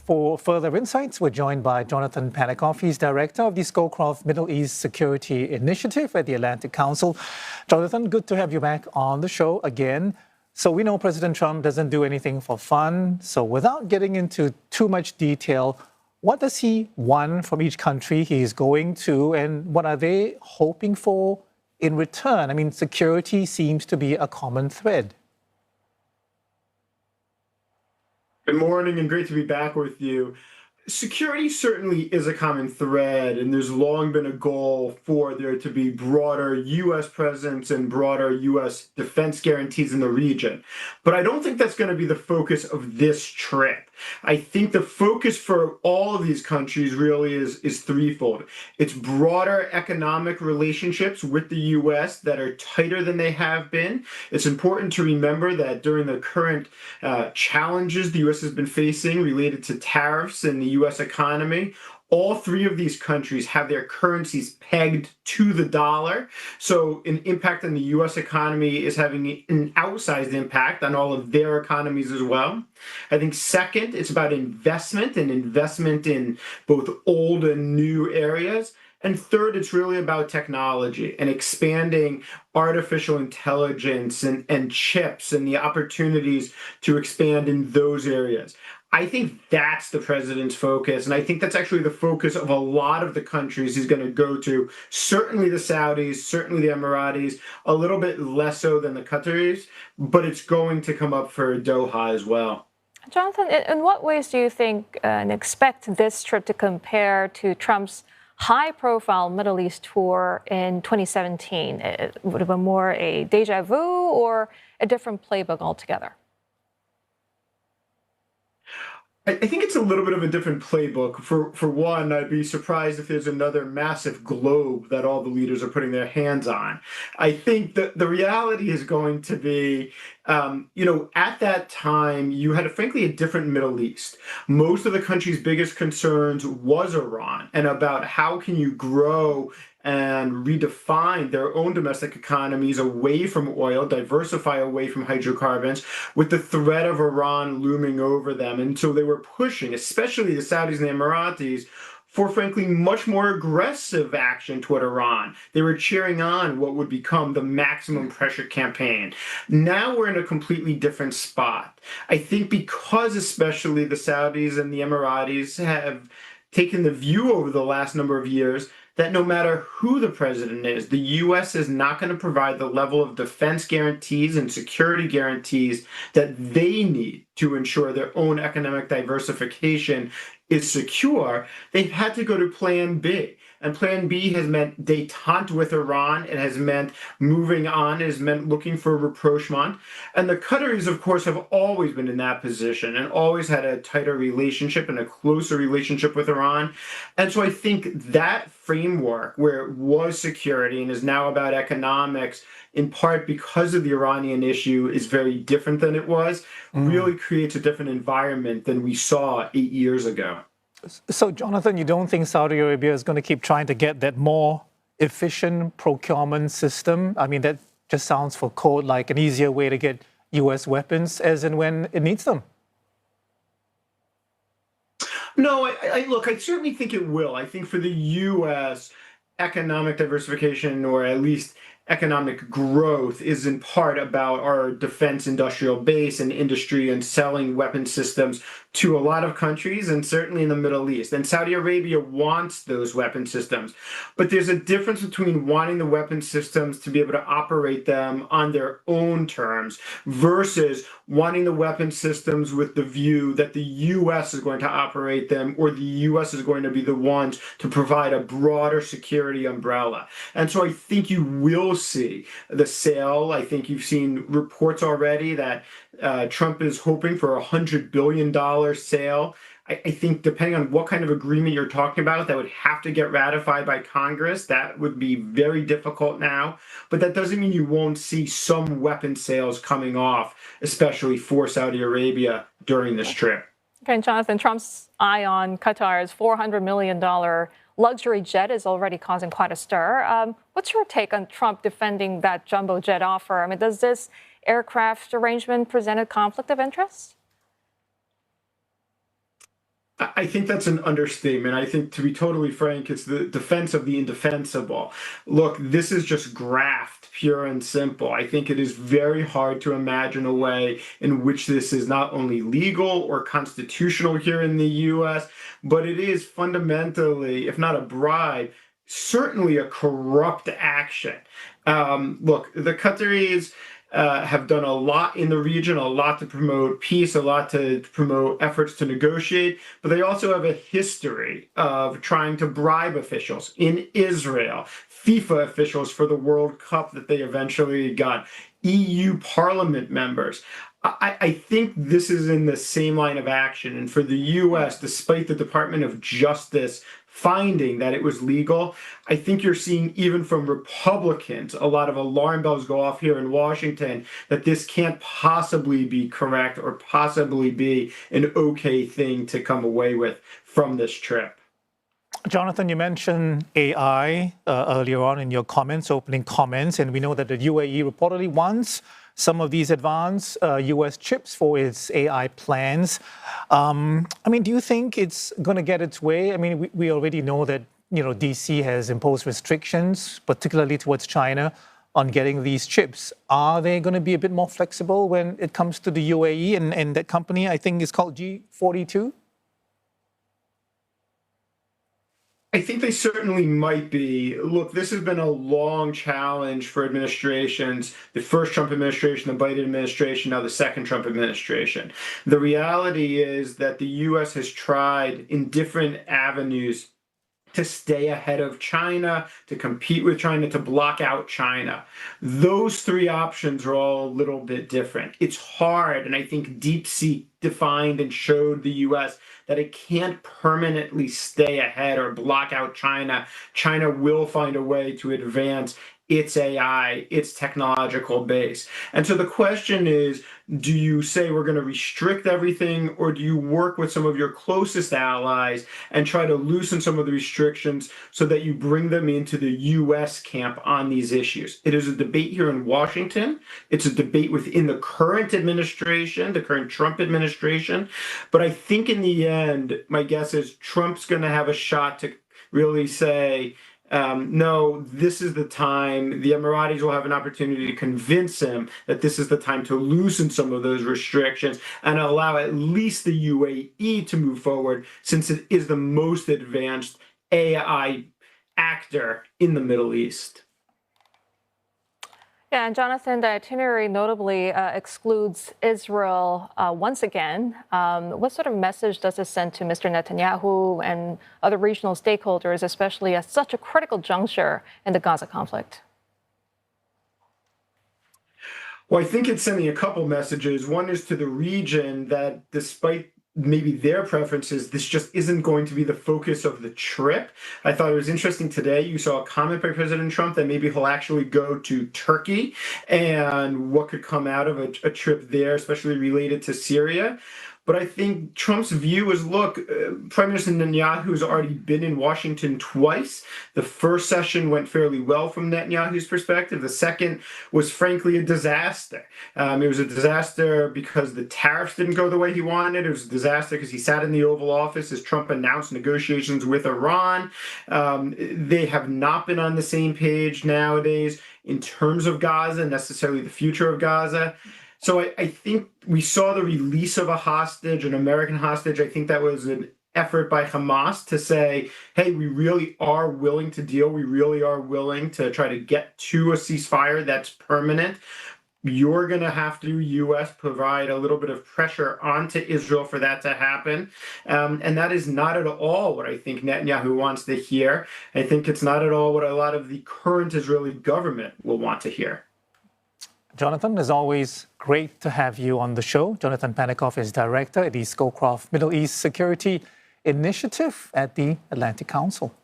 For further insights, we're joined by Jonathan Panikoff. He's director of the Scowcroft Middle East Security Initiative at the Atlantic Council. Jonathan, good to have you back on the show again. So we know President Trump doesn't do anything for fun. So without getting into too much detail, what does he want from each country he's going to, and what are they hoping for in return? I mean, security seems to be a common thread. Good morning and great to be back with you. Security certainly is a common thread, and there's long been a goal for there to be broader U.S. presence and broader U.S. defense guarantees in the region. But I don't think that's going to be the focus of this trip. I think the focus for all of these countries really is threefold. It's broader economic relationships with the U.S. that are tighter than they have been. It's important to remember that during the current challenges the U.S. has been facing related to tariffs and the U.S. economy, all three of these countries have their currencies pegged to the dollar. So an impact on the U.S. economy is having an outsized impact on all of their economies as well. I think second, it's about investment in both old and new areas. And third, it's really about technology and expanding artificial intelligence and chips and the opportunities to expand in those areas. I think that's the president's focus, and I think that's actually the focus of a lot of the countries he's going to go to. Certainly the Saudis, certainly the Emiratis, a little bit less so than the Qataris, but it's going to come up for Doha as well. Jonathan, in what ways do you think and expect this trip to compare to Trump's high-profile Middle East tour in 2017? Would it be more a deja vu or a different playbook altogether? I think it's a little bit of a different playbook. For one, I'd be surprised if there's another massive globe that all the leaders are putting their hands on. I think that the reality is going to be, at that time, you had, frankly, a different Middle East. Most of the country's biggest concerns was Iran and about how can you grow and redefine their own domestic economies away from oil, diversify away from hydrocarbons, with the threat of Iran looming over them. And so they were pushing, especially the Saudis and the Emiratis, for, frankly, much more aggressive action toward Iran. They were cheering on what would become the maximum pressure campaign. Now we're in a completely different spot. I think because especially the Saudis and the Emiratis have taken the view over the last number of years that no matter who the president is, the U.S. is not going to provide the level of defense guarantees and security guarantees that they need to ensure their own economic diversification is secure. They've had to go to Plan B. And Plan B has meant détente with Iran. It has meant moving on. It has meant looking for rapprochement. And the Qataris, of course, have always been in that position and always had a tighter relationship and a closer relationship with Iran. And so I think that framework, where it was security and is now about economics, in part because of the Iranian issue, is very different than it was, really creates a different environment than we saw 8 years ago. So, Jonathan, you don't think Saudi Arabia is going to keep trying to get that more efficient procurement system? I mean, that just sounds for code like an easier way to get U.S. weapons as and when it needs them. No, look, I certainly think it will. I think for the U.S., economic diversification, or at least economic growth, is in part about our defense industrial base and industry and selling weapon systems to a lot of countries, and certainly in the Middle East. And Saudi Arabia wants those weapon systems. But there's a difference between wanting the weapon systems to be able to operate them on their own terms versus wanting the weapon systems with the view that the U.S. is going to operate them, or the U.S. is going to be the ones to provide a broader security umbrella. And so I think you will see the sale. I think you've seen reports already that Trump is hoping for a $100 billion sale. I think depending on what kind of agreement you're talking about, that would have to get ratified by Congress. That would be very difficult now. But that doesn't mean you won't see some weapon sales coming off, especially for Saudi Arabia during this trip. Okay, Jonathan, Trump's eye on Qatar's $400 million luxury jet is already causing quite a stir. What's your take on Trump defending that jumbo jet offer? I mean, does this aircraft arrangement present a conflict of interest? I think that's an understatement. I think, to be totally frank, it's the defense of the indefensible. Look, this is just graft, pure and simple. I think it is very hard to imagine a way in which this is not only legal or constitutional here in the US, but it is fundamentally, if not a bribe, certainly a corrupt action. Look, the Qataris have done a lot in the region, a lot to promote peace, a lot to promote efforts to negotiate, but they also have a history of trying to bribe officials in Israel, FIFA officials for the World Cup that they eventually got, EU Parliament members. I think this is in the same line of action. And for the US, despite the Department of Justice finding that it was legal, I think you're seeing even from Republicans a lot of alarm bells go off here in Washington that this can't possibly be correct or possibly be an okay thing to come away with from this trip. Jonathan, you mentioned AI earlier on in your opening comments, and we know that the UAE reportedly wants some of these advanced US chips for its AI plans. Do you think it's going to get its way? We already know that, DC has imposed restrictions, particularly towards China, on getting these chips. Are they going to be a bit more flexible when it comes to the UAE and that company, I think, is called G42? I think they certainly might be. Look, this has been a long challenge for administrations, the first Trump administration, the Biden administration, now the second Trump administration. The reality is that the U.S. has tried in different avenues to stay ahead of China, to compete with China, to block out China. Those three options are all a little bit different. It's hard, and I think DeepSeek defined and showed the US that it can't permanently stay ahead or block out China. China will find a way to advance its AI, its technological base. And so the question is, do you say we're going to restrict everything, or do you work with some of your closest allies and try to loosen some of the restrictions so that you bring them into the US camp on these issues? It is a debate here in Washington. It's a debate within the current administration, the current Trump administration. But I think in the end, my guess is Trump's going to have a shot to really say, no, this is the time. The Emiratis will have an opportunity to convince him that this is the time to loosen some of those restrictions and allow at least the UAE to move forward, since it is the most advanced AI actor in the Middle East. Yeah, and Jonathan, the itinerary notably excludes Israel once again. What sort of message does this send to Mr. Netanyahu and other regional stakeholders, especially at such a critical juncture in the Gaza conflict? Well, I think it's sending a couple messages. One is to the region that despite maybe their preferences, this just isn't going to be the focus of the trip. I thought it was interesting today. You saw a comment by President Trump that maybe he'll actually go to Turkey and what could come out of a trip there, especially related to Syria. But I think Trump's view is, look, Prime Minister Netanyahu has already been in Washington twice. The first session went fairly well from Netanyahu's perspective. The second was frankly a disaster. It was a disaster because the tariffs didn't go the way he wanted. It was a disaster because he sat in the Oval Office as Trump announced negotiations with Iran. They have not been on the same page nowadays in terms of Gaza, necessarily the future of Gaza. So I think we saw the release of a hostage, an American hostage. I think that was an effort by Hamas to say, hey, we really are willing to deal. We really are willing to try to get to a ceasefire that's permanent. You're going to have to, U.S., provide a little bit of pressure onto Israel for that to happen. And that is not at all what I think Netanyahu wants to hear. I think it's not at all what a lot of the current Israeli government will want to hear. Jonathan, as always, great to have you on the show. Jonathan Panickoff is director at the Scowcroft Middle East Security Initiative at the Atlantic Council.